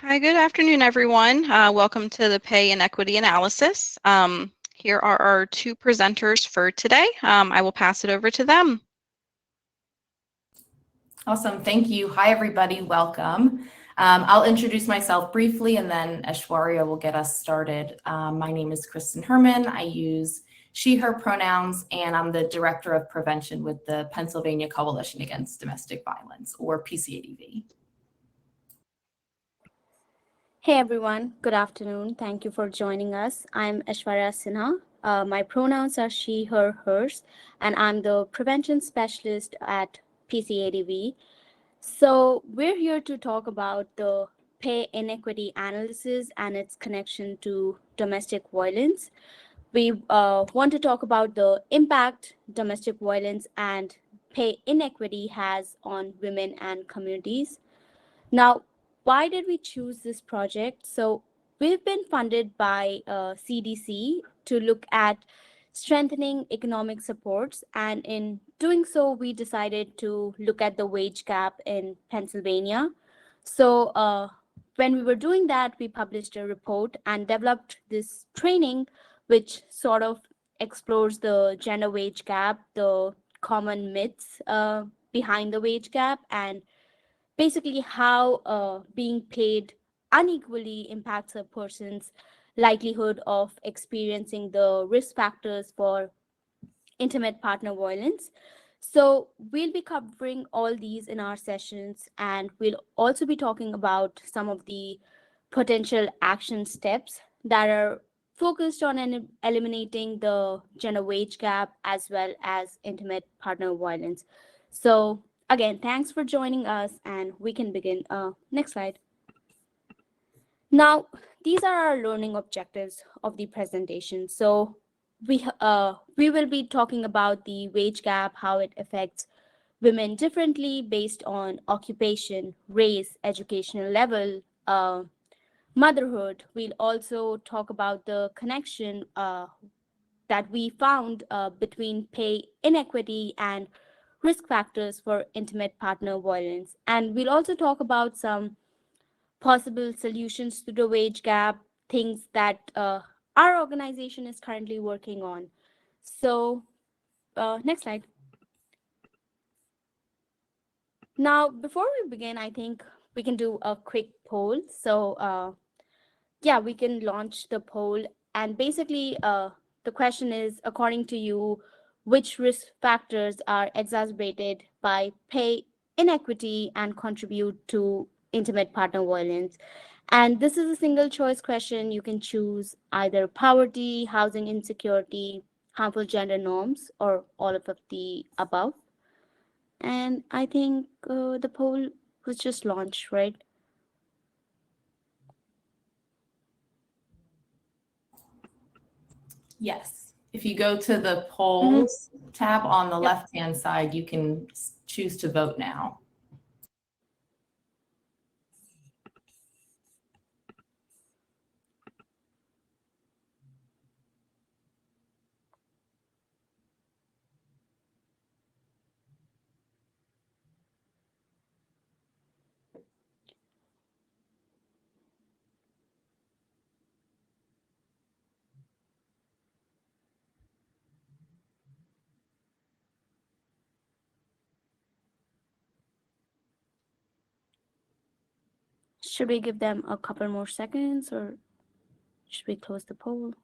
Hi, good afternoon, everyone. Welcome to the Pay Inequity Analysis. Here are our two presenters for today. I will pass it over to them. Awesome, thank you. Hi, everybody, welcome. I'll introduce myself briefly and then Aishwarya will get us started. My name is Kristen Herman. I use she, her pronouns, and I'm the Director of Prevention with the Pennsylvania Coalition Against Domestic Violence, or PCADV. Hey everyone, good afternoon. Thank you for joining us. I'm Aishwarya Sinha. My pronouns are she, her, hers, and I'm the prevention specialist at PCADV. So we're here to talk about the pay inequity analysis and its connection to domestic violence. We want to talk about the impact domestic violence and pay inequity has on women and communities. Now, why did we choose this project? So we've been funded by CDC to look at strengthening economic supports. And in doing so, we decided to look at the wage gap in Pennsylvania. So when we were doing that, we published a report and developed this training, which sort of explores the gender wage gap, the common myths behind the wage gap, and basically how being paid unequally impacts a person's likelihood of experiencing the risk factors for intimate partner violence. So we'll be covering all these in our sessions, and we'll also be talking about some of the potential action steps that are focused on eliminating the gender wage gap as well as intimate partner violence. So again, thanks for joining us, and we can begin. Next slide. Now, these are our learning objectives of the presentation. So we will be talking about the wage gap, how it affects women differently based on occupation, race, educational level, motherhood. We'll also talk about the connection that we found between pay inequity and risk factors for intimate partner violence. And we'll also talk about some possible solutions to the wage gap, things that our organization is currently working on. So next slide. Now, before we begin, I think we can do a quick poll. So yeah, we can launch the poll. And basically, the question is, according to you, which risk factors are exacerbated by pay inequity and contribute to intimate partner violence? And this is a single choice question. You can choose either poverty, housing insecurity, harmful gender norms, or all of the above. And I think the poll was just launched, right? Yes, if you go to the polls tab on the left-hand side, you can choose to vote now. Should we give them a couple more seconds, or should we close the poll?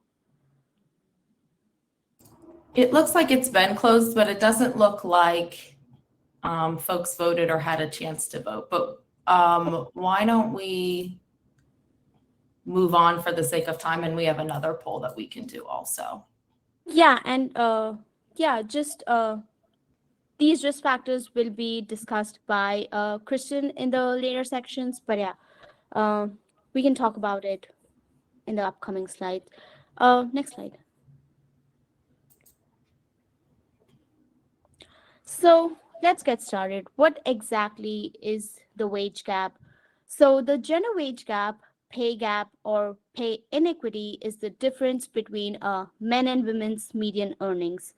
It looks like it's been closed, but it doesn't look like folks voted or had a chance to vote. But why don't we move on for the sake of time, and we have another poll that we can do also. Yeah, and yeah, just these risk factors will be discussed by Kristen in the later sections, but yeah, we can talk about it in the upcoming slide. Next slide. So let's get started. What exactly is the wage gap? So the gender wage gap, pay gap, or pay inequity is the difference between men and women's median earnings.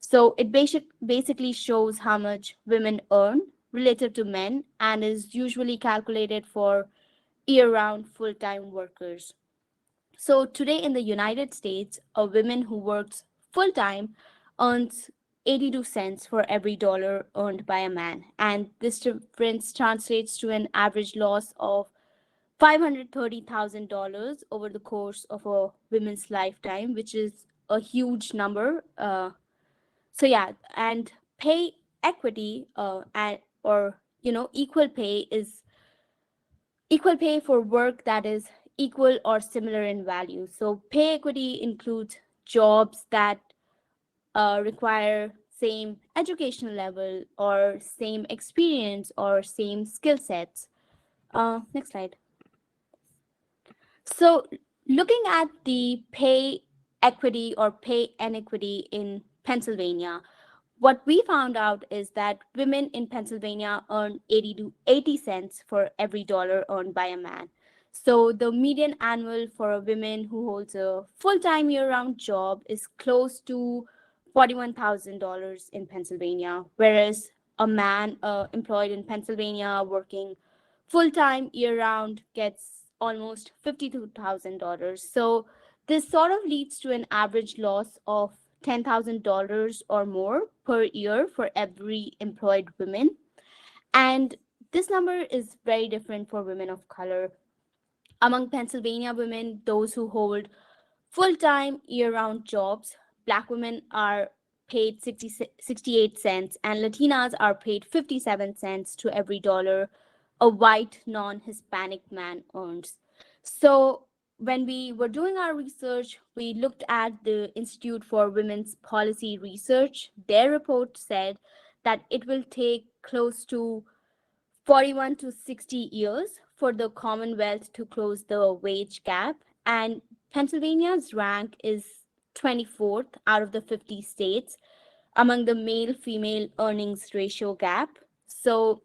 So it basically shows how much women earn relative to men and is usually calculated for year-round full-time workers. So today in the United States, a woman who works full-time earns 82 cents for every dollar earned by a man. And this difference translates to an average loss of $530,000 over the course of a woman's lifetime, which is a huge number. So yeah, and pay equity or equal pay for work that is equal or similar in value. So pay equity includes jobs that require same educational level or same experience or same skill sets. Next slide. So looking at the pay equity or pay inequity in Pennsylvania, what we found out is that women in Pennsylvania earn 80 cents for every dollar earned by a man. So the median annual for a woman who holds a full-time year-round job is close to $41,000 in Pennsylvania, whereas a man employed in Pennsylvania working full-time year-round gets almost $52,000. So this sort of leads to an average loss of $10,000 or more per year for every employed woman. And this number is very different for women of color. Among Pennsylvania women, those who hold full-time year-round jobs, Black women are paid 68 cents and Latinas are paid 57 cents to every dollar a white non-Hispanic man earns. So when we were doing our research, we looked at the Institute for Women's Policy Research. Their report said that it will take close to 41 to 60 years for the Commonwealth to close the wage gap. And Pennsylvania's rank is 24th out of the 50 states among the male female earnings ratio gap. So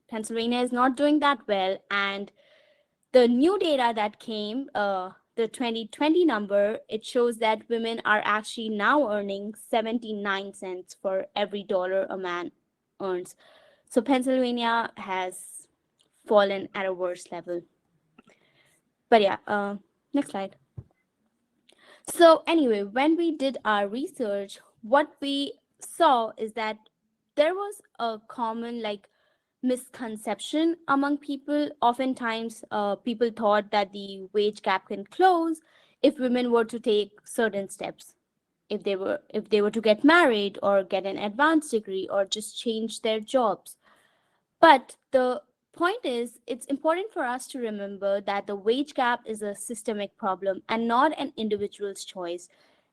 Pennsylvania is not doing that well. And the new data that came, the 2020 number, it shows that women are actually now earning 79 cents for every dollar a man earns. So Pennsylvania has fallen at a worse level. But yeah, next slide. So anyway, when we did our research, what we saw is that there was a common misconception among people. Oftentimes, people thought that the wage gap can close if women were to take certain steps, if they were to get married or get an advanced degree or just change their jobs. But the point is, it's important for us to remember that the wage gap is a systemic problem and not an individual's choice.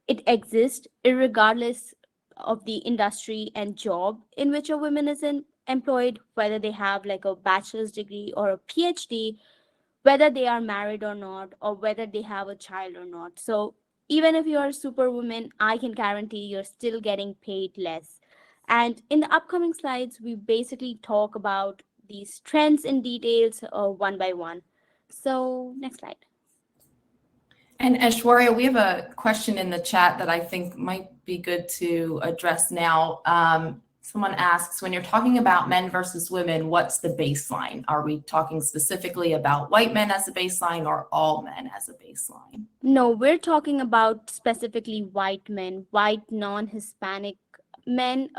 It exists regardless of the industry and job in which a woman is employed, whether they have like a bachelor's degree or a PhD, whether they are married or not, or whether they have a child or not. So even if you are a superwoman, I can guarantee you're still getting paid less. And in the upcoming slides, we basically talk about these trends in details one by one. So next slide. And Aishwarya, we have a question in the chat that I think might be good to address now. Someone asks, when you're talking about men versus women, what's the baseline? Are we talking specifically about white men as a baseline or all men as a baseline? No, we're talking about specifically white men, white non-Hispanic men,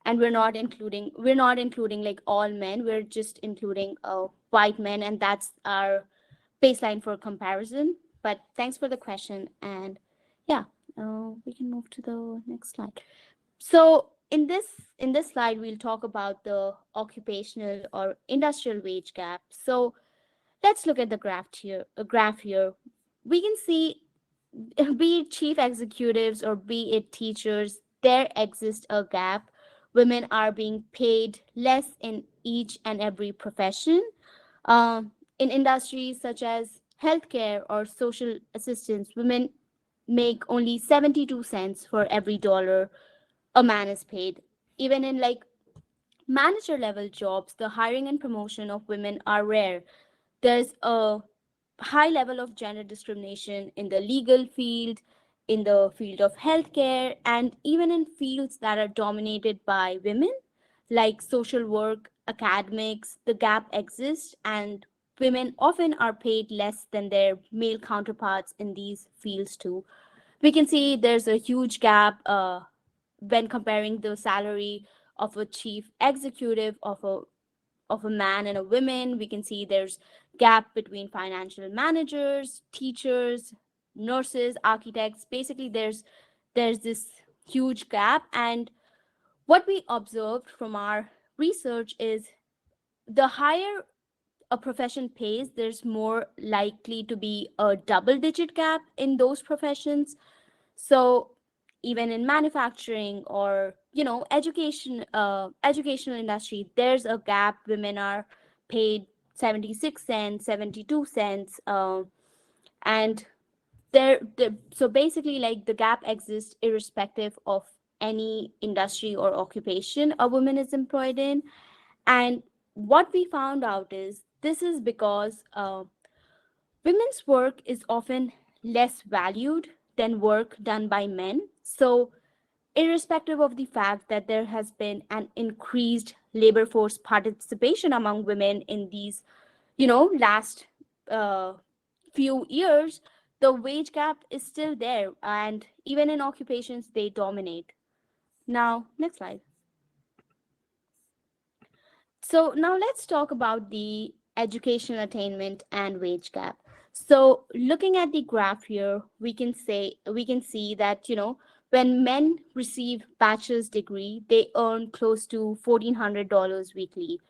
and we're not including like all men. We're just including white men, and that's our baseline for comparison. But thanks for the question, and yeah, we can move to the next slide. So in this slide, we'll talk about the occupational or industrial wage gap. So let's look at the graph here. We can see, be it chief executives or be it teachers, there exists a gap. Women are being paid less in each and every profession. In industries such as healthcare or social assistance, women make only 72 cents for every dollar a man is paid. Even in like manager level jobs, the hiring and promotion of women are rare. There's a high level of gender discrimination in the legal field, in the field of healthcare, and even in fields that are dominated by women, like social work, academics. The gap exists, and women often are paid less than their male counterparts in these fields too. We can see there's a huge gap when comparing the salary of a chief executive of a man and a woman. We can see there's gap between financial managers, teachers, nurses, architects. Basically, there's this huge gap. And what we observed from our research is the higher a profession pays, there's more likely to be a double digit gap in those professions. So even in manufacturing or educational industry, there's a gap. Women are paid 76 cents, 72 cents, and so basically, like, the gap exists irrespective of any industry or occupation a woman is employed in. And what we found out is this is because women's work is often less valued than work done by men. So, irrespective of the fact that there has been an increased labor force participation among women in these, last uh, few years, the wage gap is still there. And even in occupations, they dominate. Now, next slide. So now let's talk about the educational attainment and wage gap. So looking at the graph here, we can see that when men receive bachelor's degree, they earn close to $1,400 weekly.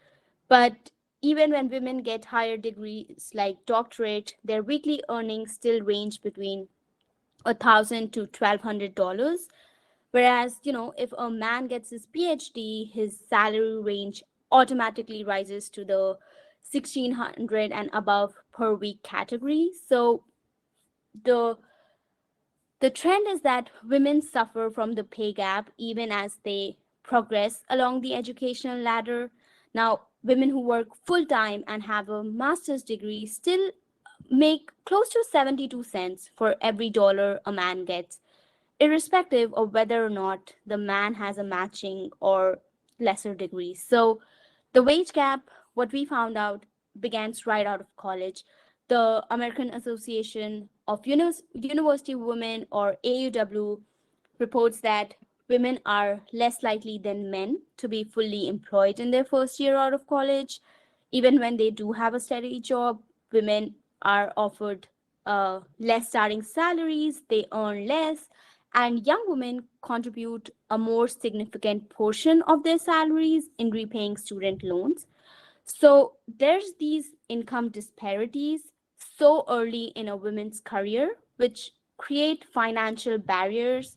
But even when women get higher degrees like doctorate, their weekly earnings still range between $1,000 to $1,200. Whereas, if a man gets his PhD, his salary range automatically rises to the 1,600 and above per week category. So the the trend is that women suffer from the pay gap even as they progress along the educational ladder. Now, women who work full time and have a master's degree still make close to 72 cents for every dollar a man gets, irrespective of whether or not the man has a matching or lesser degree. So the wage gap, what we found out, begins right out of college. The American Association of University Women, or AUW, reports that women are less likely than men to be fully employed in their first year out of college. Even when they do have a steady job, women are offered less starting salaries, they earn less, and young women contribute a more significant portion of their salaries in repaying student loans. So there's these income disparities so early in a woman's career, which create financial barriers,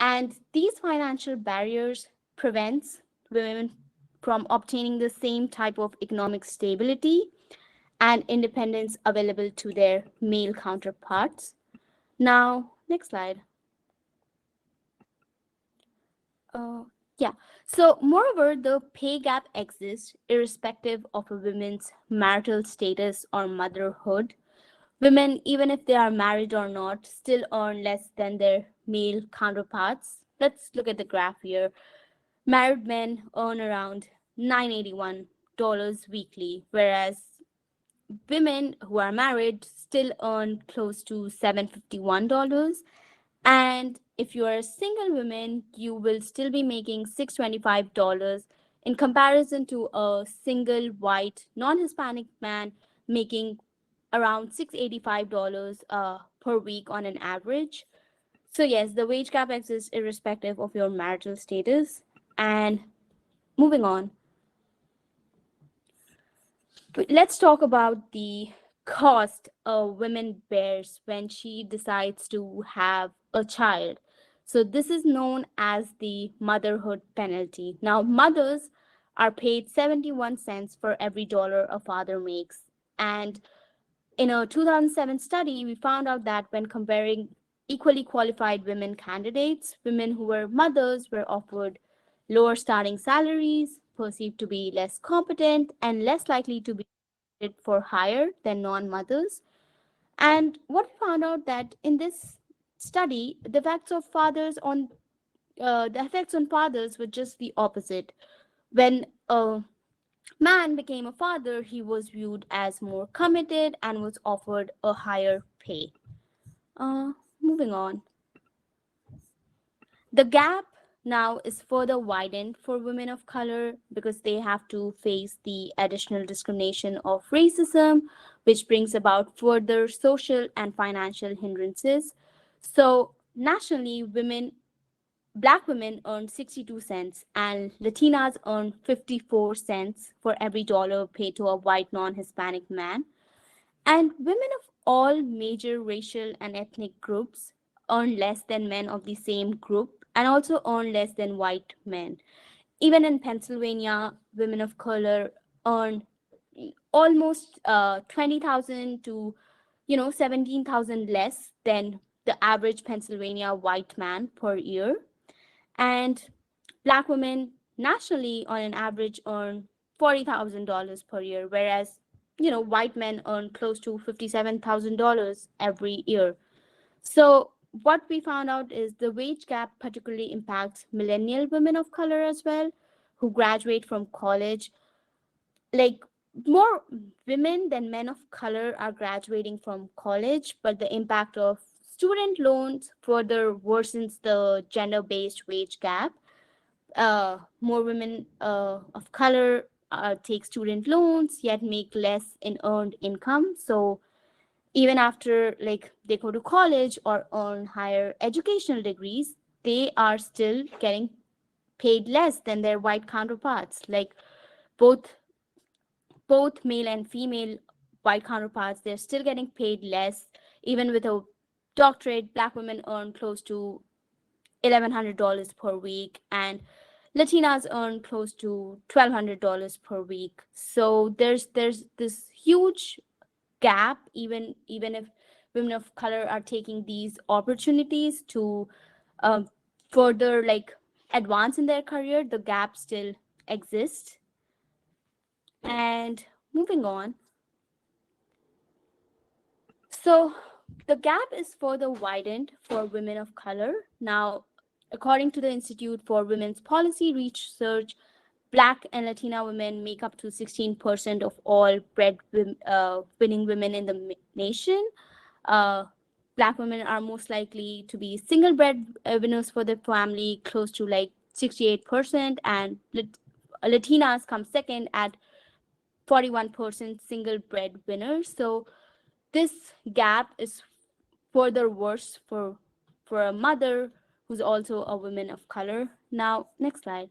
and these financial barriers prevents women from obtaining the same type of economic stability and independence available to their male counterparts. Now, next slide. Uh, yeah. So, moreover, the pay gap exists irrespective of a woman's marital status or motherhood. Women, even if they are married or not, still earn less than their male counterparts. Let's look at the graph here. Married men earn around $981 weekly, whereas women who are married still earn close to $751. And if you are a single woman, you will still be making $625 in comparison to a single white non-Hispanic man making around $685 per week on an average. So yes, the wage gap exists irrespective of your marital status. And moving on, let's talk about the cost a woman bears when she decides to have a child. So this is known as the motherhood penalty. Now, mothers are paid 71 cents for every dollar a father makes. And in a 2007 study, we found out that when comparing equally qualified women candidates, women who were mothers were offered lower starting salaries, perceived to be less competent, and less likely to be for higher than non-mothers. And what we found out that in this study, the effects on fathers were just the opposite. When man became a father, he was viewed as more committed and was offered a higher pay. Moving on. The gap now is further widened for women of color because they have to face the additional discrimination of racism, which brings about further social and financial hindrances. So, nationally, Black women earn 62 cents and Latinas earn 54 cents for every dollar paid to a white non Hispanic man. And women of all major racial and ethnic groups earn less than men of the same group and also earn less than white men. Even in Pennsylvania, women of color earn almost 20,000 to 17,000 less than the average Pennsylvania white man per year. And Black women nationally, on an average, earn $40,000 per year, whereas white men earn close to $57,000 every year. So what we found out is the wage gap particularly impacts millennial women of color as well, who graduate from college. Like, more women than men of color are graduating from college, but the impact of student loans further worsens the gender-based wage gap. More women of color take student loans yet make less in earned income. So even after like they go to college or earn higher educational degrees, they are still getting paid less than their white counterparts. Like both male and female white counterparts, they're still getting paid less. Even with a doctorate, Black women earn close to $1,100 per week, and Latinas earn close to $1,200 per week. So there's this huge gap. Even if women of color are taking these opportunities to um, further like advance in their career, the gap still exists. And moving on. So the gap is further widened for women of color. Now, according to the Institute for Women's Policy Research, Black and Latina women make up to 16% of all winning women in the nation. Uh, Black women are most likely to be single breadwinners for their family, close to like 68%, and Latinas come second at 41% single breadwinners. So this gap is further worse for a mother who's also a woman of color. Now, next slide.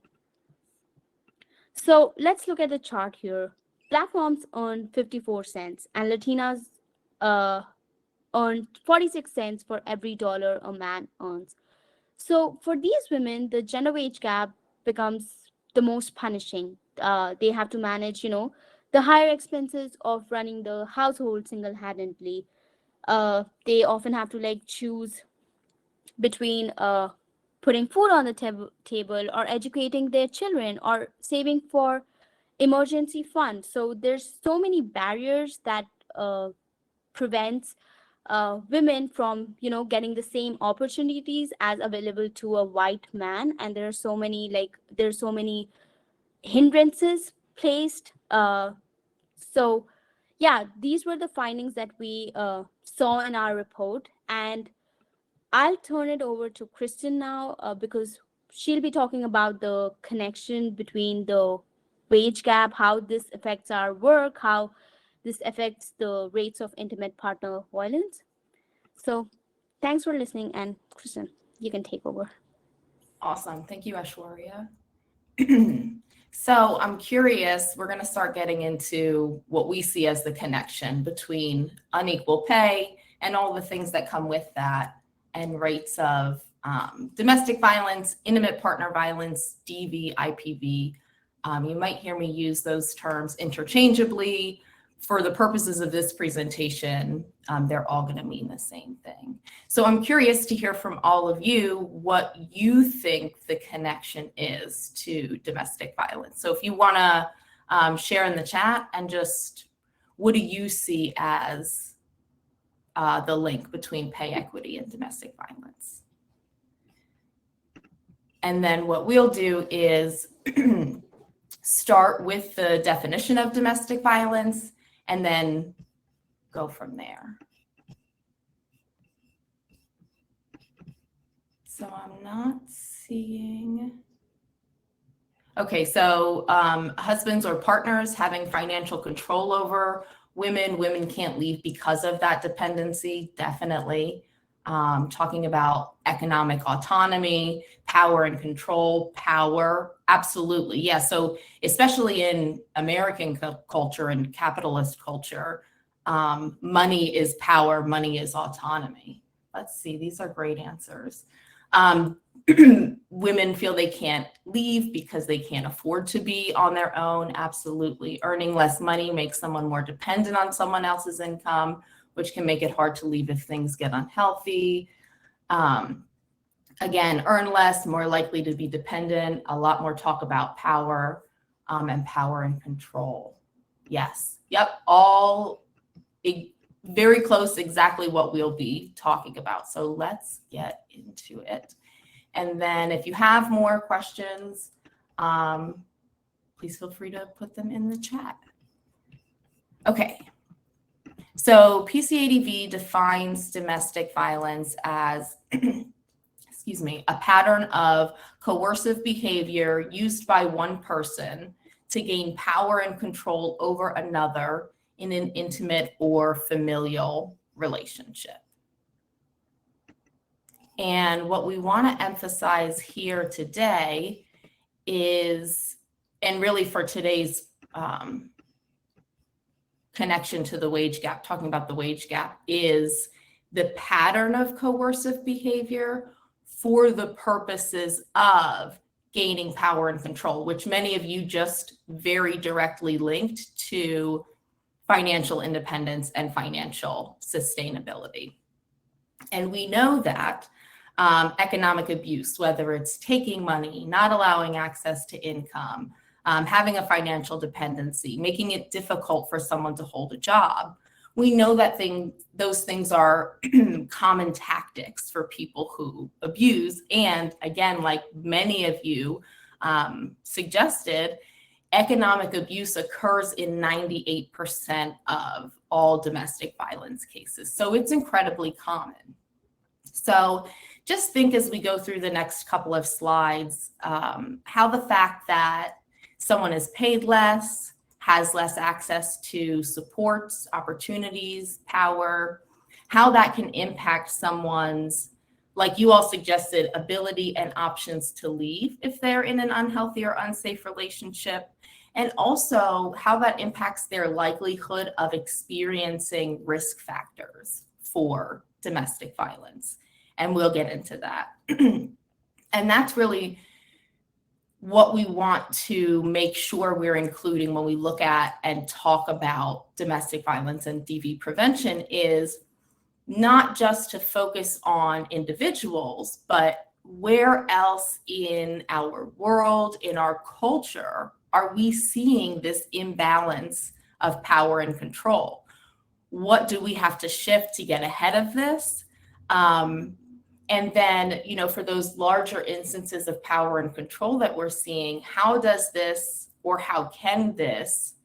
So let's look at the chart here. Black moms earn 54 cents and Latinas uh, earn 46 cents for every dollar a man earns. So for these women, the gender wage gap becomes the most punishing. They have to manage, the higher expenses of running the household single-handedly. They often have to like choose between putting food on the table or educating their children or saving for emergency fund. So there's so many barriers that prevents women from getting the same opportunities as available to a white man. And there's so many hindrances placed. So yeah, these were the findings that we saw in our report. And I'll turn it over to Kristen now because she'll be talking about the connection between the wage gap, how this affects our work, how this affects the rates of intimate partner violence. So thanks for listening, and Kristen, you can take over. Awesome. Thank you, Aishwarya. So I'm curious, we're going to start getting into what we see as the connection between unequal pay and all the things that come with that, and rates of domestic violence, intimate partner violence, DV, IPV. You might hear me use those terms interchangeably. For the purposes of this presentation, they're all going to mean the same thing. So I'm curious to hear from all of you what you think the connection is to domestic violence. So if you want to share in the chat, and just what do you see as the link between pay equity and domestic violence? And then what we'll do is start with the definition of domestic violence and then go from there. So I'm not seeing. Okay, so husbands or partners having financial control over women. Women can't leave because of that dependency, definitely. Talking about economic autonomy, power and control, power, absolutely. Yeah, so especially in American culture and capitalist culture, money is power, money is autonomy. Let's see, these are great answers. Women feel they can't leave because they can't afford to be on their own. Absolutely. Earning less money makes someone more dependent on someone else's income, which can make it hard to leave if things get unhealthy. Again, earn less, more likely to be dependent. A lot more talk about power and power and control. Yes. Yep. All very close, exactly what we'll be talking about. So let's get into it. And then if you have more questions, please feel free to put them in the chat. Okay. So PCADV defines domestic violence as, excuse me, a pattern of coercive behavior used by one person to gain power and control over another in an intimate or familial relationship. And what we want to emphasize here today is, and really for today's connection to the wage gap, talking about the wage gap, is the pattern of coercive behavior for the purposes of gaining power and control, which many of you just very directly linked to financial independence and financial sustainability. And we know that economic abuse, whether it's taking money, not allowing access to income, having a financial dependency, making it difficult for someone to hold a job, we know that those things are common tactics for people who abuse. And again, like many of you suggested, economic abuse occurs in 98% of all domestic violence cases. So it's incredibly common. So just think as we go through the next couple of slides, how the fact that someone is paid less, has less access to supports, opportunities, power, how that can impact someone's, like you all suggested, ability and options to leave if they're in an unhealthy or unsafe relationship, and also how that impacts their likelihood of experiencing risk factors for domestic violence. And we'll get into that. And that's really what we want to make sure we're including when we look at and talk about domestic violence and DV prevention, is not just to focus on individuals, but where else in our world, in our culture, are we seeing this imbalance of power and control? What do we have to shift to get ahead of this? And then, for those larger instances of power and control that we're seeing, how does this, or how can this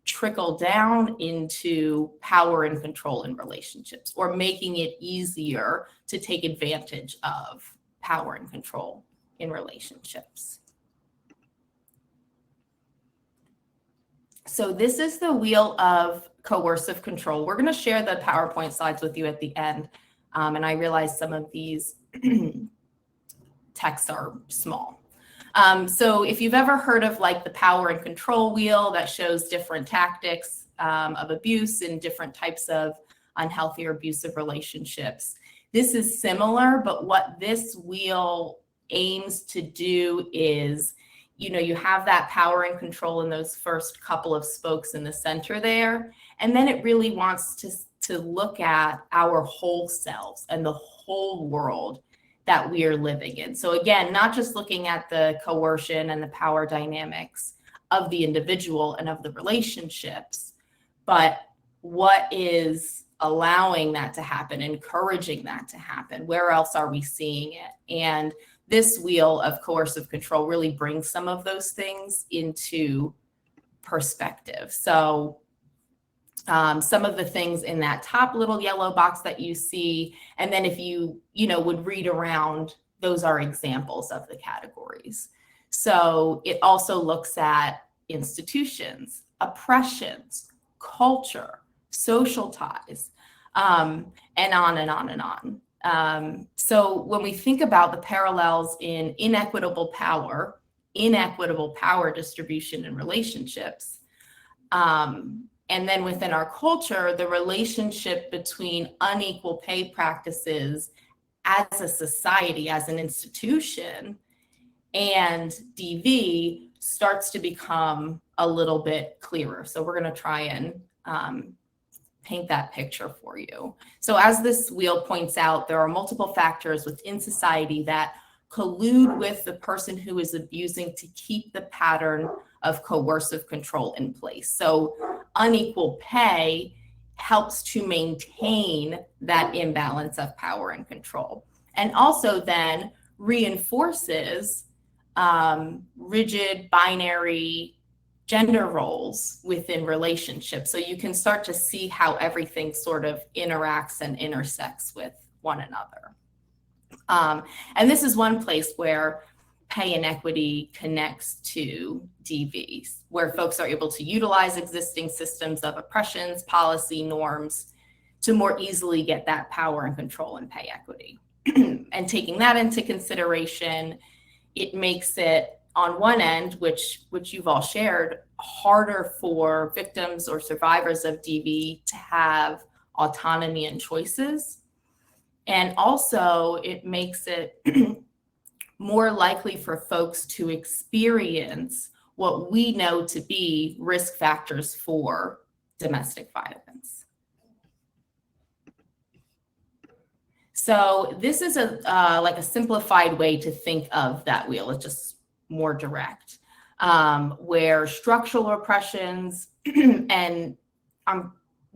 trickle down into power and control in relationships, or making it easier to take advantage of power and control in relationships? So this is the wheel of coercive control. We're going to share the PowerPoint slides with you at the end. And I realize some of these texts are small. So if you've ever heard of like the power and control wheel that shows different tactics of abuse in different types of unhealthy or abusive relationships, this is similar, but what this wheel aims to do is, you have that power and control in those first couple of spokes in the center there, and then it really wants to look at our whole selves and the whole world that we are living in. So again, not just looking at the coercion and the power dynamics of the individual and of the relationships, but what is allowing that to happen, encouraging that to happen? Where else are we seeing it? And this wheel of coercive control really brings some of those things into perspective. So some of the things in that top little yellow box that you see, and then if you would read around, those are examples of the categories. So it also looks at institutions, oppressions, culture, social ties, and on and on and on. So when we think about the parallels in inequitable power distribution and relationships, and then within our culture, the relationship between unequal pay practices as a society, as an institution, and DV starts to become a little bit clearer. So we're going to try and paint that picture for you. So as this wheel points out, there are multiple factors within society that collude with the person who is abusing to keep the pattern of coercive control in place. So unequal pay helps to maintain that imbalance of power and control, and also then reinforces rigid binary gender roles within relationships. So you can start to see how everything sort of interacts and intersects with one another. And this is one place where pay inequity connects to DVs, where folks are able to utilize existing systems of oppressions, policy, norms to more easily get that power and control and pay equity. And taking that into consideration, it makes it, on one end, which you've all shared, harder for victims or survivors of DV to have autonomy and choices. And also it makes it more likely for folks to experience what we know to be risk factors for domestic violence. So this is like a simplified way to think of that wheel. It's just more direct, where structural oppressions and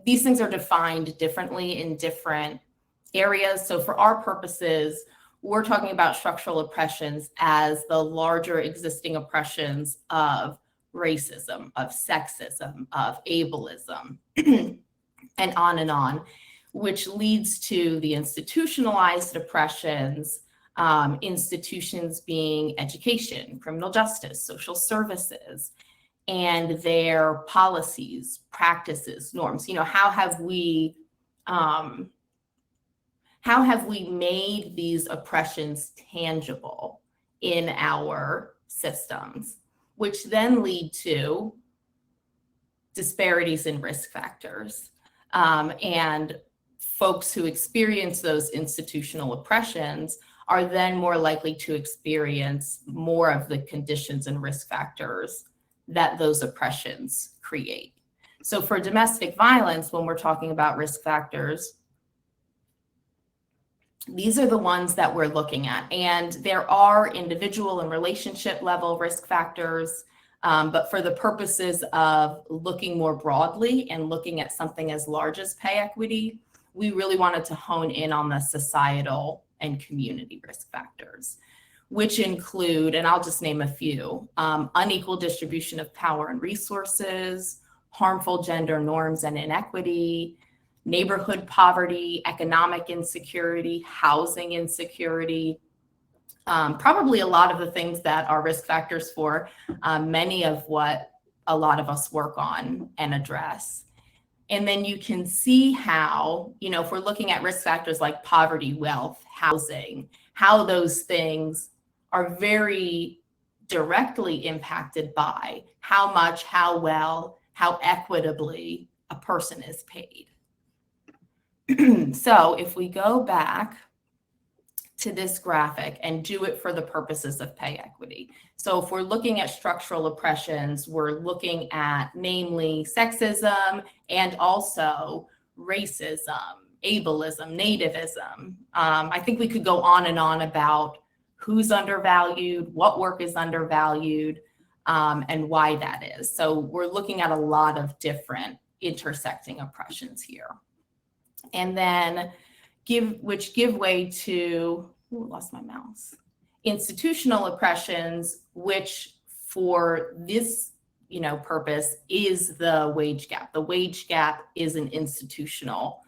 these things are defined differently in different areas. So for our purposes, we're talking about structural oppressions as the larger existing oppressions of racism, of sexism, of ableism, and on, which leads to the institutionalized oppressions, institutions being education, criminal justice, social services, and their policies, practices, norms. How have we made these oppressions tangible in our systems, which then lead to disparities in risk factors. And folks who experience those institutional oppressions are then more likely to experience more of the conditions and risk factors that those oppressions create. So for domestic violence, when we're talking about risk factors, these are the ones that we're looking at. And there are individual and relationship level risk factors, but for the purposes of looking more broadly and looking at something as large as pay equity, we really wanted to hone in on the societal and community risk factors, which include, and I'll just name a few, unequal distribution of power and resources, harmful gender norms and inequity, neighborhood poverty, economic insecurity, housing insecurity, probably a lot of the things that are risk factors for many of what a lot of us work on and address. And then you can see how, if we're looking at risk factors like poverty, wealth, housing, how those things are very directly impacted by how much, how well, how equitably a person is paid. So if we go back to this graphic and do it for the purposes of pay equity. So if we're looking at structural oppressions, we're looking at namely sexism and also racism, ableism, nativism. I think we could go on and on about who's undervalued, what work is undervalued, and why that is. So we're looking at a lot of different intersecting oppressions here. And then give way to, lost my mouse. institutional oppressions, which for this purpose is the wage gap. The wage gap is an institutional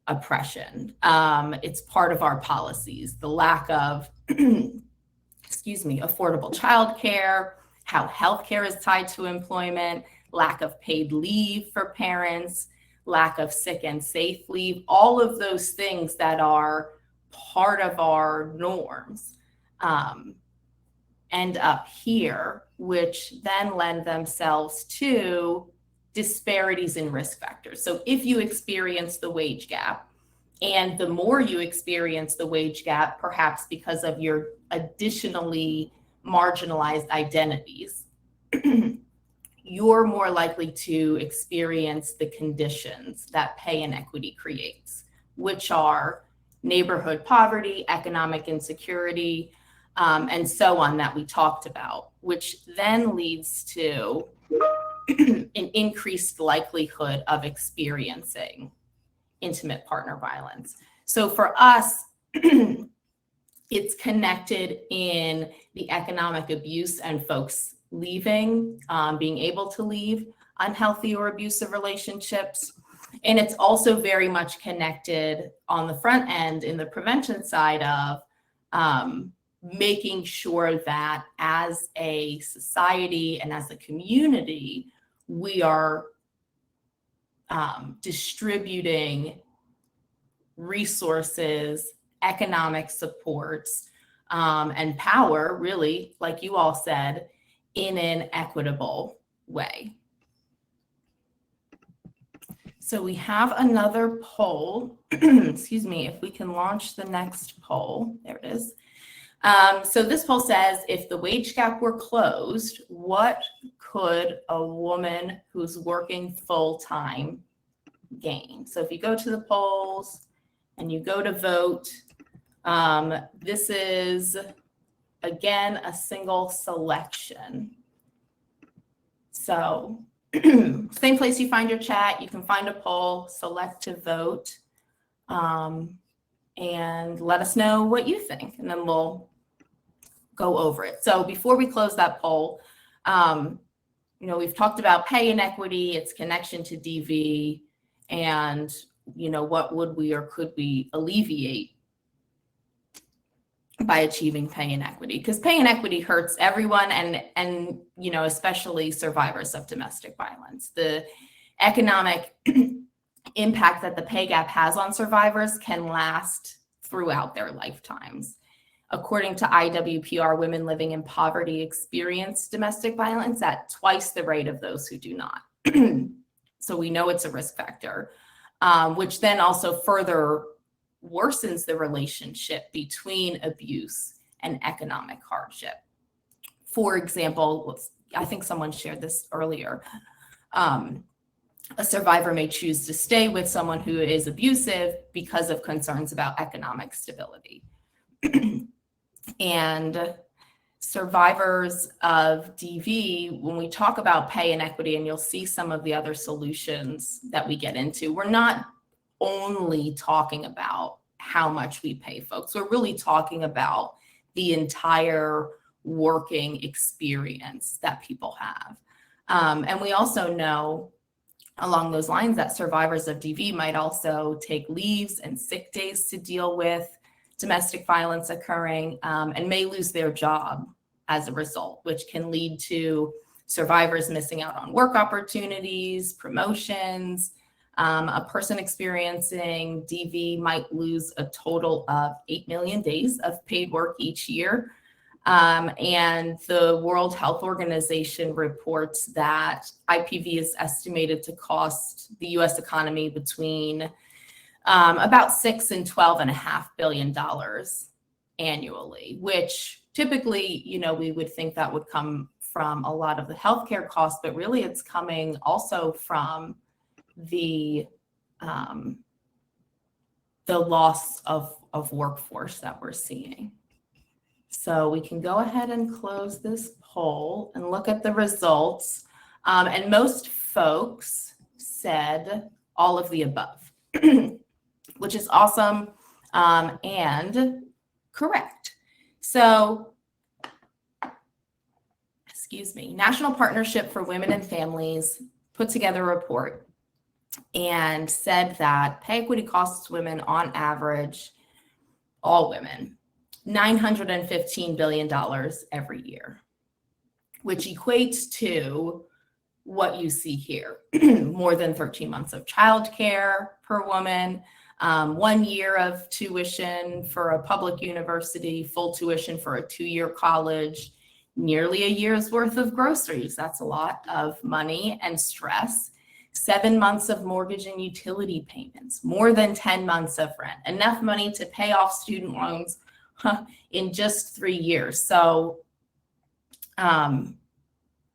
oppression. It's part of our policies. The lack of, affordable childcare, how healthcare is tied to employment, lack of paid leave for parents, lack of sick and safe leave, all of those things that are part of our norms end up here, which then lend themselves to disparities in risk factors. So if you experience the wage gap, and the more you experience the wage gap, perhaps because of your additionally marginalized identities, you're more likely to experience the conditions that pay inequity creates, which are neighborhood poverty, economic insecurity, and so on that we talked about, which then leads to an increased likelihood of experiencing intimate partner violence. So for us, it's connected in the economic abuse and folks leaving, being able to leave unhealthy or abusive relationships. And it's also very much connected on the front end in the prevention side of making sure that as a society and as a community, we are distributing resources, economic supports, and power, really, like you all said, in an equitable way. So we have another poll. Excuse me, if we can launch the next poll. There it is. So this poll says, if the wage gap were closed, what could a woman who's working full-time gain? So if you go to the polls and you go to vote, this is, again, a single selection. So same place you find your chat, you can find a poll, select to vote, and let us know what you think, and then we'll go over it. So before we close that poll, we've talked about pay inequity, its connection to DV, and what would we or could we alleviate by achieving pay inequity, because pay inequity hurts everyone, and especially survivors of domestic violence. The economic impact that the pay gap has on survivors can last throughout their lifetimes. According to IWPR, women living in poverty experience domestic violence at twice the rate of those who do not. So we know it's a risk factor, which then also further worsens the relationship between abuse and economic hardship. For example, I think someone shared this earlier. A survivor may choose to stay with someone who is abusive because of concerns about economic stability. And survivors of DV, when we talk about pay inequity, and you'll see some of the other solutions that we get into, we're not only talking about how much we pay folks. We're really talking about the entire working experience that people have. And we also know along those lines that survivors of DV might also take leaves and sick days to deal with domestic violence occurring, and may lose their job as a result, which can lead to survivors missing out on work opportunities, promotions. A person experiencing DV might lose a total of 8 million days of paid work each year. And the World Health Organization reports that IPV is estimated to cost the US economy between about $6 and $12.5 billion annually, which typically, we would think that would come from a lot of the healthcare costs, but really it's coming also from the loss of workforce that we're seeing. So we can go ahead and close this poll and look at the results. And most folks said all of the above, which is awesome and correct. So, National Partnership for Women and Families put together a report and said that pay equity costs women on average, all women, $915 billion every year, which equates to what you see here. More than 13 months of childcare per woman, 1 year of tuition for a public university, full tuition for a 2-year college, nearly a year's worth of groceries. That's a lot of money and stress. 7 months of mortgage and utility payments, more than 10 months of rent, enough money to pay off student loans in just 3 years. So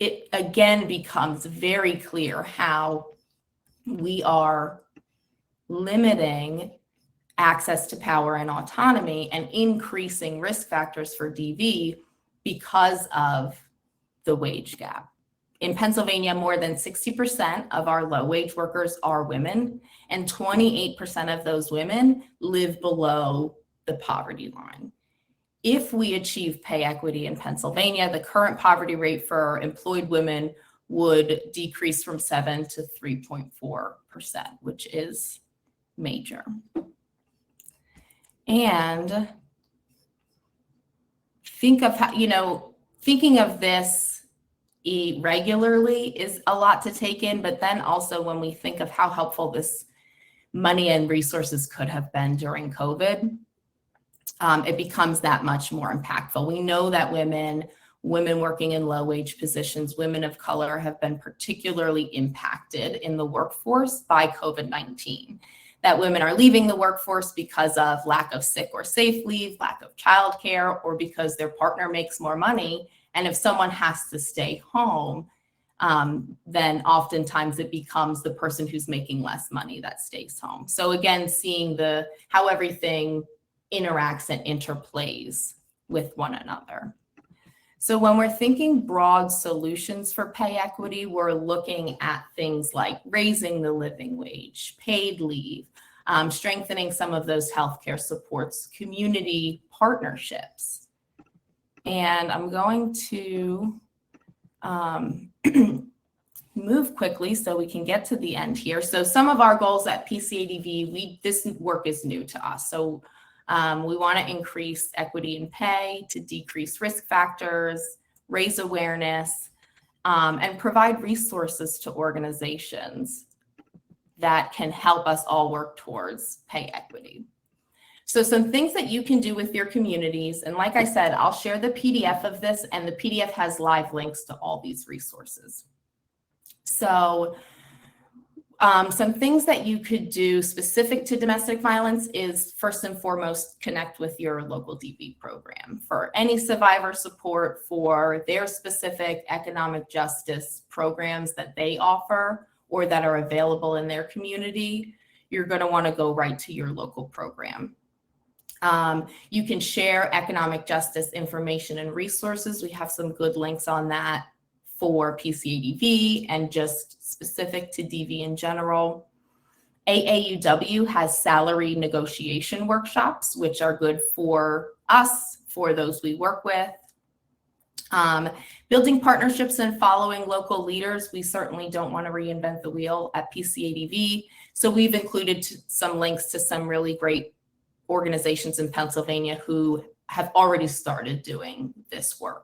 it again becomes very clear how we are limiting access to power and autonomy and increasing risk factors for DV because of the wage gap. In Pennsylvania, more than 60% of our low-wage workers are women, and 28% of those women live below the poverty line. If we achieve pay equity in Pennsylvania, the current poverty rate for employed women would decrease from 7 to 3.4%, which is major. And think of how, thinking of this regularly is a lot to take in, but then also when we think of how helpful this money and resources could have been during COVID, it becomes that much more impactful. We know that women working in low-wage positions, women of color, have been particularly impacted in the workforce by COVID-19. That women are leaving the workforce because of lack of sick or safe leave, lack of childcare, or because their partner makes more money. And if someone has to stay home, then oftentimes it becomes the person who's making less money that stays home. So again, seeing how everything interacts and interplays with one another. So when we're thinking broad solutions for pay equity, we're looking at things like raising the living wage, paid leave, strengthening some of those healthcare supports, community partnerships. And I'm going to move quickly so we can get to the end here. So some of our goals at PCADV, this work is new to us. So we want to increase equity in pay, to decrease risk factors, raise awareness, and provide resources to organizations that can help us all work towards pay equity. So some things that you can do with your communities, and like I said, I'll share the PDF of this, and the PDF has live links to all these resources. So some things that you could do specific to domestic violence is, first and foremost, connect with your local DV program for any survivor support for their specific economic justice programs that they offer or that are available in their community. You're going to want to go right to your local program. You can share economic justice information and resources. We have some good links on that for PCADV and just specific to DV in general. AAUW has salary negotiation workshops, which are good for us, for those we work with. Building partnerships and following local leaders. We certainly don't want to reinvent the wheel at PCADV. So we've included some links to some really great organizations in Pennsylvania who have already started doing this work.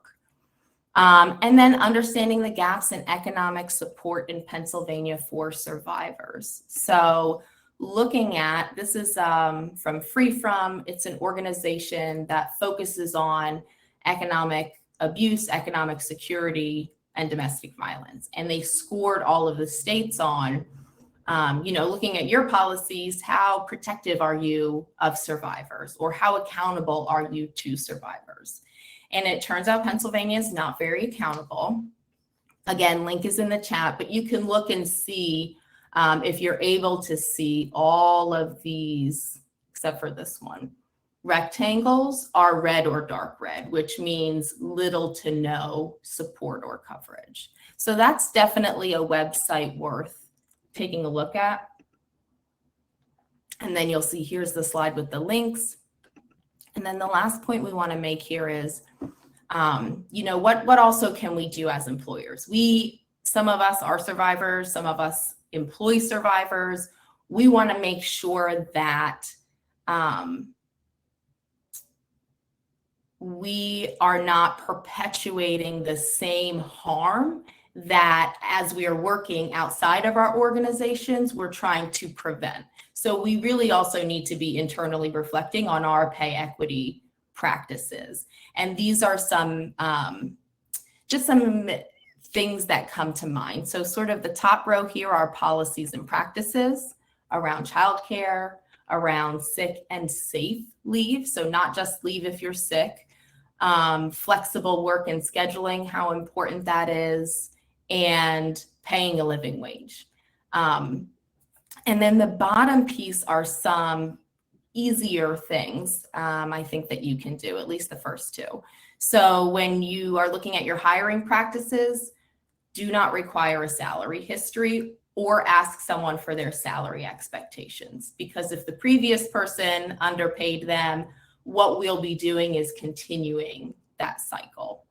And then understanding the gaps in economic support in Pennsylvania for survivors. So looking at, this is from Free From, it's an organization that focuses on economic abuse, economic security, and domestic violence. And they scored all of the states on, looking at your policies, how protective are you of survivors, or how accountable are you to survivors? And it turns out Pennsylvania is not very accountable. Again, link is in the chat, but you can look and see if you're able to see all of these, except for this one. Rectangles are red or dark red, which means little to no support or coverage. So that's definitely a website worth taking a look at. And then you'll see here's the slide with the links. And then the last point we want to make here is, what also can we do as employers? Some of us are survivors, some of us employ survivors. We want to make sure that we are not perpetuating the same harm that, as we are working outside of our organizations, we're trying to prevent. So we really also need to be internally reflecting on our pay equity practices. And these are some things that come to mind. So sort of the top row here are policies and practices around childcare, around sick and safe leave. So not just leave if you're sick, flexible work and scheduling, how important that is, and paying a living wage. And then the bottom piece are some easier things I think that you can do, at least the first two. So when you are looking at your hiring practices, do not require a salary history or ask someone for their salary expectations, because if the previous person underpaid them, what we'll be doing is continuing that cycle.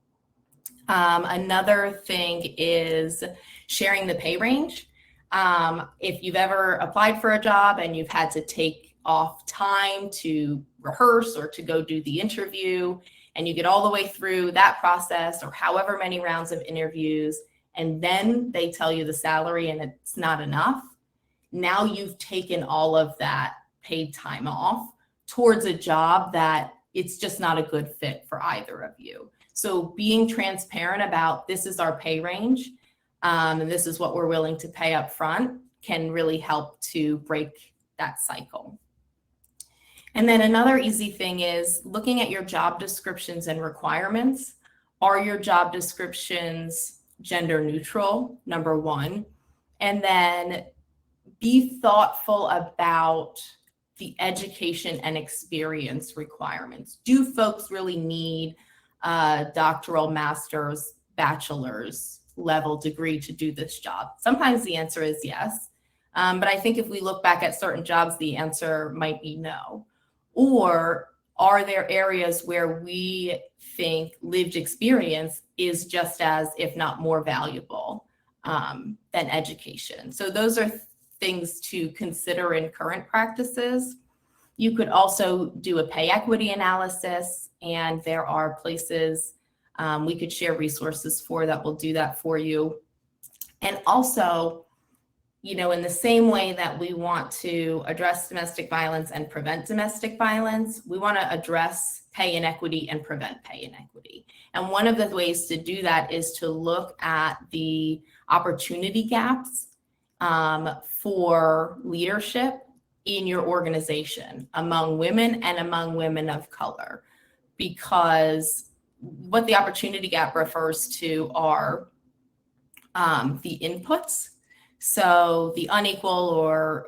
Another thing is sharing the pay range. If you've ever applied for a job and you've had to take off time to rehearse or to go do the interview, and you get all the way through that process or however many rounds of interviews, and then they tell you the salary and it's not enough, now you've taken all of that paid time off towards a job that it's just not a good fit for either of you. So being transparent about, this is our pay range, and this is what we're willing to pay up front, can really help to break that cycle. And then another easy thing is looking at your job descriptions and requirements. Are your job descriptions gender neutral, number one? And then be thoughtful about the education and experience requirements. Do folks really need a doctoral, master's, bachelor's level degree to do this job? Sometimes the answer is yes. But I think if we look back at certain jobs, the answer might be no. Or are there areas where we think lived experience is just as, if not more valuable than education? So those are things to consider in current practices. You could also do a pay equity analysis, and there are places we could share resources for that will do that for you. And also, in the same way that we want to address domestic violence and prevent domestic violence, we want to address pay inequity and prevent pay inequity. And one of the ways to do that is to look at the opportunity gaps for leadership in your organization among women and among women of color, because what the opportunity gap refers to are the inputs. So the unequal or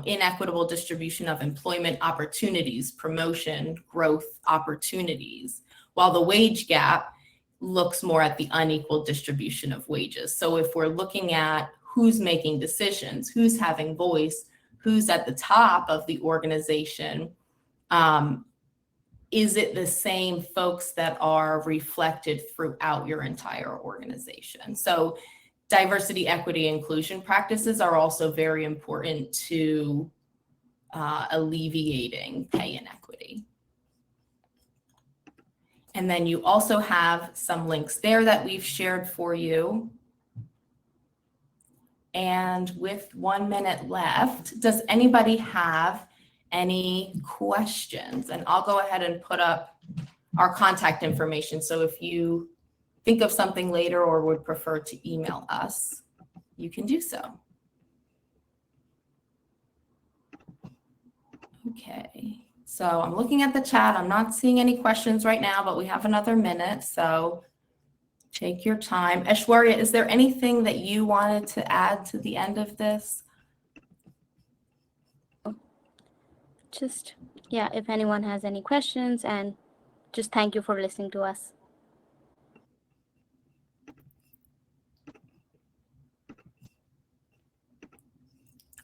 inequitable distribution of employment opportunities, promotion, growth opportunities, while the wage gap looks more at the unequal distribution of wages. So if we're looking at who's making decisions, who's having voice, who's at the top of the organization, is it the same folks that are reflected throughout your entire organization? So diversity, equity, inclusion practices are also very important to alleviating pay inequity. And then you also have some links there that we've shared for you. And with 1 minute left, does anybody have any questions? And I'll go ahead and put up our contact information. So if you think of something later or would prefer to email us, you can do so. Okay, so I'm looking at the chat. I'm not seeing any questions right now, but we have another minute, so take your time. Aishwarya, is there anything that you wanted to add to the end of this? Just, yeah, if anyone has any questions, and just thank you for listening to us.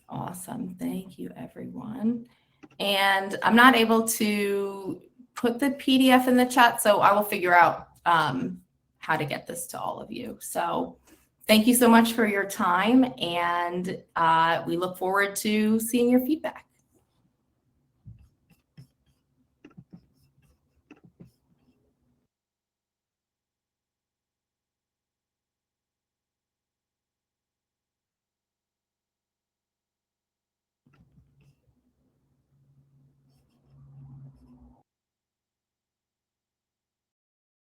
Awesome. Thank you, everyone. And I'm not able to put put the PDF in the chat, so I will figure out how to get this to all of you. So thank you so much for your time, and we look forward to seeing your feedback.